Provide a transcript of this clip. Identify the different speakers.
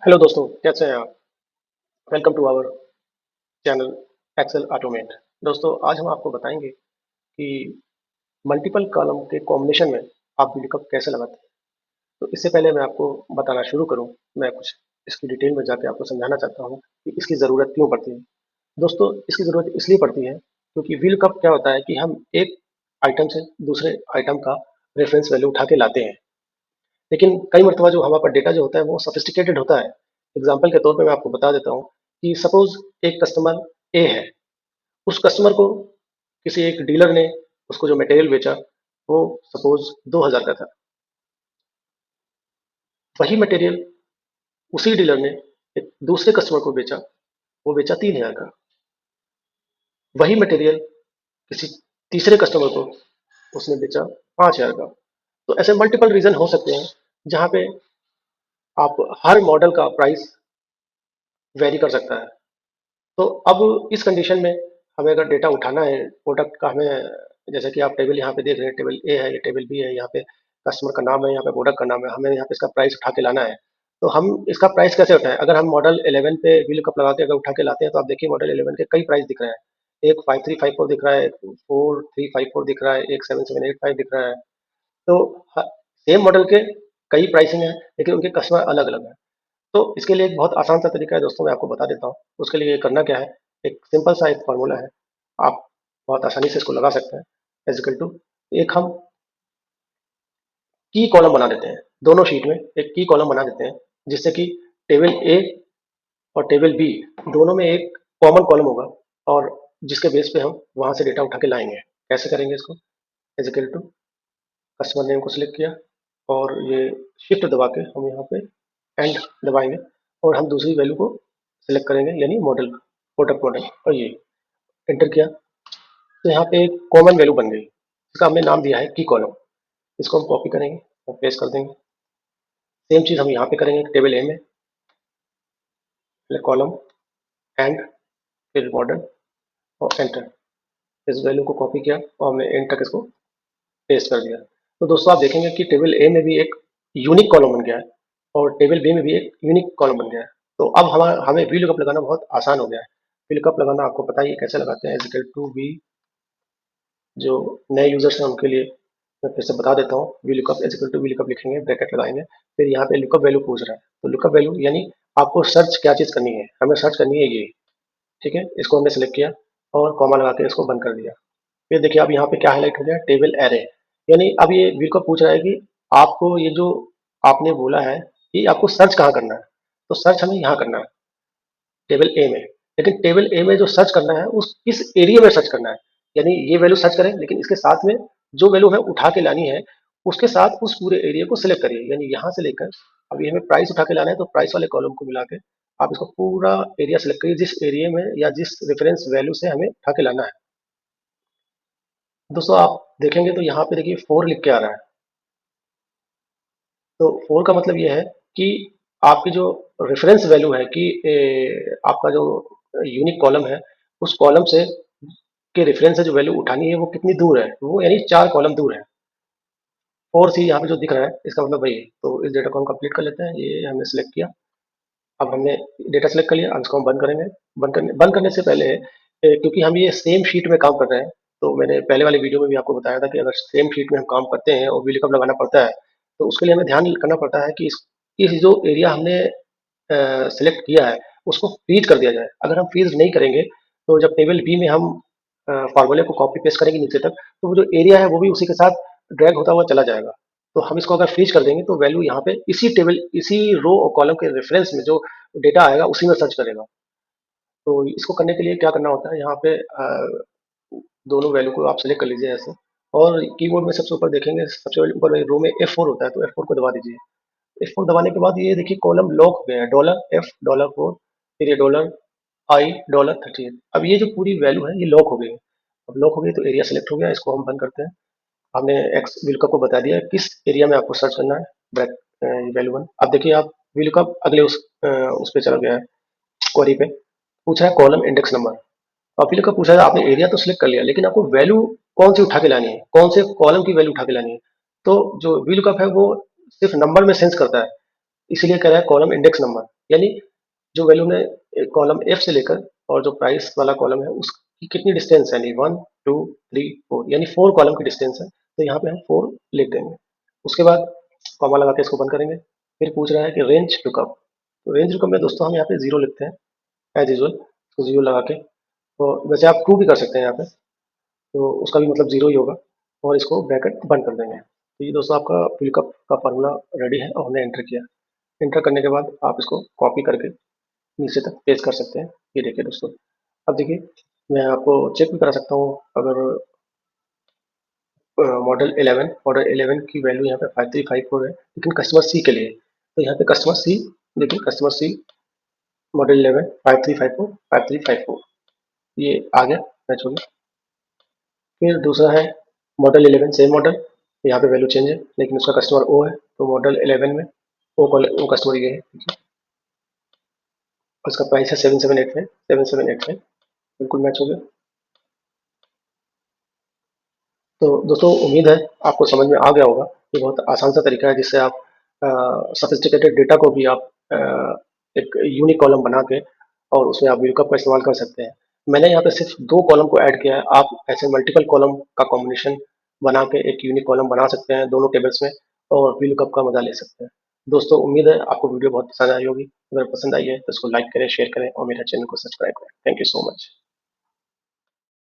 Speaker 1: Hello दोस्तों, कैसे हैं आप? Welcome to our channel Excel automate. दोस्तों, आज हम आपको बताएंगे कि मल्टीपल कॉलम के कॉम्बिनेशन में आप VLOOKUP कैसे लगाते हैं। तो इससे पहले मैं आपको बताना शुरू करूं, मैं कुछ इसकी डिटेल में जाके आपको समझाना चाहता हूं कि इसकी ज़रूरत क्यों पड़ती है। दोस्तों, इसकी ज़रूरत इसलिए पड़ती है क्योंकि VLOOKUP क्या होता है कि हम एक आइटम से दूसरे आइटम का रेफरेंस वैल्यू उठा के लाते हैं, लेकिन कई मरतबा जो हमारे पास डेटा जो होता है वो सोफिस्टिकेटेड होता है। एग्जाम्पल के तौर पे मैं आपको बता देता हूँ कि सपोज एक कस्टमर ए है। उस कस्टमर को किसी एक डीलर ने उसको जो मटेरियल बेचा वो सपोज 2000 का था। वही मटेरियल उसी डीलर ने एक दूसरे कस्टमर को बेचा, वो बेचा 3000 का। वही मटेरियल किसी तीसरे कस्टमर को उसने बेचा 5000 का। तो ऐसे मल्टीपल रीजन हो सकते हैं जहाँ पे आप हर मॉडल का प्राइस वेरी कर सकता है। तो अब इस कंडीशन में हमें अगर डेटा उठाना है प्रोडक्ट का, हमें जैसे कि आप टेबल यहाँ पे देख रहे हैं, टेबल ए है, ये टेबल बी है, यहाँ पे कस्टमर का नाम है, यहाँ पे प्रोडक्ट का नाम है, हमें यहाँ पे इसका प्राइस उठा के लाना है। तो हम इसका प्राइस कैसे उठाएं? अगर हम मॉडल 11 पे VLOOKUP लगा के अगर उठा के लाते हैं तो आप देखिए मॉडल 11 के कई प्राइस दिख रहे हैं। एक 5354 दिख रहा है, एक 4354 दिख रहा है, एक 7785 दिख रहा है। तो सेम मॉडल के कई प्राइसिंग है, लेकिन उनके कस्टमर अलग अलग है। तो इसके लिए एक बहुत आसान सा तरीका है दोस्तों, मैं आपको बता देता हूँ। उसके लिए करना क्या है, एक सिंपल सा एक फार्मूला है, आप बहुत आसानी से इसको लगा सकते हैं। एज इक्वल टू, एक हम की कॉलम बना देते हैं, दोनों शीट में एक की कॉलम बना देते हैं, जिससे कि टेबल ए और टेबल बी दोनों में एक कॉमन कॉलम होगा, और जिसके बेस पे हम वहां से डेटा उठा के लाएंगे। कैसे करेंगे इसको? Is equal to, customer name को सिलेक्ट किया और ये शिफ्ट दबा के हम यहाँ पे एंड दबाएंगे, और हम दूसरी वैल्यू को सिलेक्ट करेंगे, यानी मॉडल, प्रोडक्ट मॉडल, और ये एंटर किया। तो यहाँ पे एक कॉमन वैल्यू बन गई, इसका हमने नाम दिया है की कॉलम। इसको हम कॉपी करेंगे और पेस्ट कर देंगे। सेम चीज़ हम यहाँ पे करेंगे टेबल ए में, कॉलम एंड फिर मॉडल और एंटर। इस वैल्यू को कॉपी किया और हमने एंड तक इसको पेस्ट कर दिया। तो दोस्तों, आप देखेंगे कि टेबल ए में भी एक यूनिक कॉलम बन गया है और टेबल बी में भी एक यूनिक कॉलम बन गया है। तो अब हमें VLOOKUP लगाना बहुत आसान हो गया है। VLOOKUP लगाना आपको पता ही है कैसे लगाते हैं। इक्वल टू वी, जो नए यूजर्स हैं उनके लिए मैं फिर से बता देता हूँ। VLOOKUP is equal to VLOOKUP लिखेंगे, ब्रैकेट लगाएंगे, फिर यहाँ पे लुकअप वैल्यू पूछ रहा है। तो लुकअप वैल्यू यानी आपको सर्च क्या चीज़ करनी है, हमें सर्च करनी है ये। ठीक है, इसको हमने सेलेक्ट किया और कॉमा लगा के इसको बंद कर दिया। फिर देखिए अब यहाँ पे क्या हाईलाइट हो गया, टेबल एरे। यानी अब ये VLOOKUP पूछ रहा है कि आपको ये जो आपने बोला है, ये आपको सर्च कहाँ करना है। तो सर्च हमें यहाँ करना है, टेबल ए में। लेकिन टेबल ए में जो सर्च करना है उस किस एरिया में सर्च करना है, यानी ये वैल्यू सर्च करें, लेकिन इसके साथ में जो वैल्यू हमें उठा के लानी है उसके साथ उस पूरे एरिया को सिलेक्ट करिए। यानी यहाँ से लेकर अभी हमें प्राइस उठा के लाना है, तो प्राइस वाले कॉलम को मिला के आप इसको पूरा एरिया सिलेक्ट करिए, जिस एरिया में या जिस रेफरेंस वैल्यू से हमें उठा के लाना है। दोस्तों, आप देखेंगे तो यहाँ पे देखिए 4 लिख के आ रहा है। तो 4 का मतलब ये है कि आपकी जो रेफरेंस वैल्यू है कि आपका जो यूनिक कॉलम है, उस कॉलम से के रेफरेंस से जो वैल्यू उठानी है वो कितनी दूर है, वो यानी 4 कॉलम दूर है। 4C यहाँ पे जो दिख रहा है इसका मतलब वही है। तो इस डेटा को हम कंप्लीट कर लेते हैं। ये हमने सेलेक्ट किया, अब हमने डेटा सेलेक्ट कर लिया, अब इसको हम बंद करेंगे। बंद करने से पहले क्योंकि हम ये सेम शीट में काम कर रहे हैं, तो मैंने पहले वाले वीडियो में भी आपको बताया था कि अगर सेम शीट में हम काम करते हैं और VLOOKUP लगाना पड़ता है, तो उसके लिए हमें ध्यान करना पड़ता है कि इस जो एरिया हमने सेलेक्ट किया है उसको फ्रीज कर दिया जाए। अगर हम फ्रीज नहीं करेंगे तो जब टेबल बी में हम फार्मूले को कॉपी पेस्ट करेंगे नीचे तक, तो वो जो एरिया है वो भी उसी के साथ ड्रैग होता हुआ चला जाएगा। तो हम इसको अगर फ्रीज कर देंगे तो वैल्यू यहाँ पे इसी रो और कॉलम के रेफरेंस में जो डेटा आएगा उसी में सर्च करेगा। तो इसको करने के लिए क्या करना होता है, यहाँ पे दोनों वैल्यू को आप सेलेक्ट कर लीजिए ऐसे, और कीबोर्ड में सबसे ऊपर देखेंगे, सबसे ऊपर रो में F4 होता है, तो F4 को दबा दीजिए। F4 दबाने के बाद ये देखिए कॉलम लॉक हो गया है, $F$4, फिर ये $I$38। अब ये जो पूरी वैल्यू है ये लॉक हो गई है। अब लॉक हो गई तो एरिया सेलेक्ट हो गया, इसको हम बंद करते हैं। हमने एक्स VLOOKUP को बता दिया है किस एरिया में आपको सर्च करना है, वैल्यू 1। अब देखिए आप VLOOKUP अगले उस पे चला गया है, क्वेरी पे पूछा है कॉलम इंडेक्स नंबर। अब VLOOKUP पूछा है, आपने एरिया तो सिलेक्ट कर लिया, लेकिन आपको वैल्यू कौन सी उठा के लानी है, कौन से कॉलम की वैल्यू उठा के लानी है। तो जो VLOOKUP है वो सिर्फ नंबर में सेंस करता है, इसलिए कह रहा है कॉलम इंडेक्स नंबर। यानी जो वैल्यू ने कॉलम एफ से लेकर और जो प्राइस वाला कॉलम है उसकी कितनी डिस्टेंस है, यानी 1 2 3 4, यानी 4 कॉलम की डिस्टेंस है, तो यहाँ पे हम 4 लिख देंगे। उसके बाद कॉमा लगा के इसको बंद करेंगे। फिर पूछ रहा है कि रेंज लुकअप, तो रेंज लुकअप में दोस्तों हम यहाँ पे जीरो लिखते हैं एज यूजल, तो जीरो लगा के, तो वैसे आप ट्रू भी कर सकते हैं यहाँ पे, तो उसका भी मतलब जीरो ही होगा, और इसको ब्रैकेट बंद कर देंगे। तो ये दोस्तों आपका लुकअप का फार्मूला रेडी है और हमने एंटर किया। एंटर करने के बाद आप इसको कॉपी करके नीचे तक पेस्ट कर सकते हैं। ये देखिए दोस्तों, अब देखिए मैं आपको चेक भी करा सकता हूँ। अगर मॉडल 11 की वैल्यू यहाँ पे 5354 है, लेकिन कस्टमर सी के लिए, तो यहाँ पे कस्टमर सी, देखिए कस्टमर सी मॉडल 11 5354 ये आ गया मैच हो गया। फिर दूसरा है मॉडल 11, सेम मॉडल, यहाँ पे वैल्यू चेंज है लेकिन उसका कस्टमर ओ है, तो मॉडल 11 में ओ कस्टमर ये है, उसका प्राइस है 7785 बिल्कुल मैच हो गया। तो दोस्तों उम्मीद है आपको समझ में आ गया होगा। ये बहुत आसान सा तरीका है जिससे आप सफिस्टिकेटेड डेटा को भी आप एक यूनिक कॉलम बना के और उसमें आप VLOOKUP का इस्तेमाल कर सकते हैं। मैंने यहाँ पे सिर्फ 2 कॉलम को ऐड किया है, आप ऐसे मल्टीपल कॉलम का कॉम्बिनेशन बना के एक यूनिक कॉलम बना सकते हैं दोनों टेबल्स में, और VLOOKUP का मजा ले सकते हैं। दोस्तों उम्मीद है आपको वीडियो बहुत पसंद आई होगी। अगर पसंद आई है तो इसको लाइक करें, शेयर करें और मेरे चैनल को सब्सक्राइब करें। Thank you so much.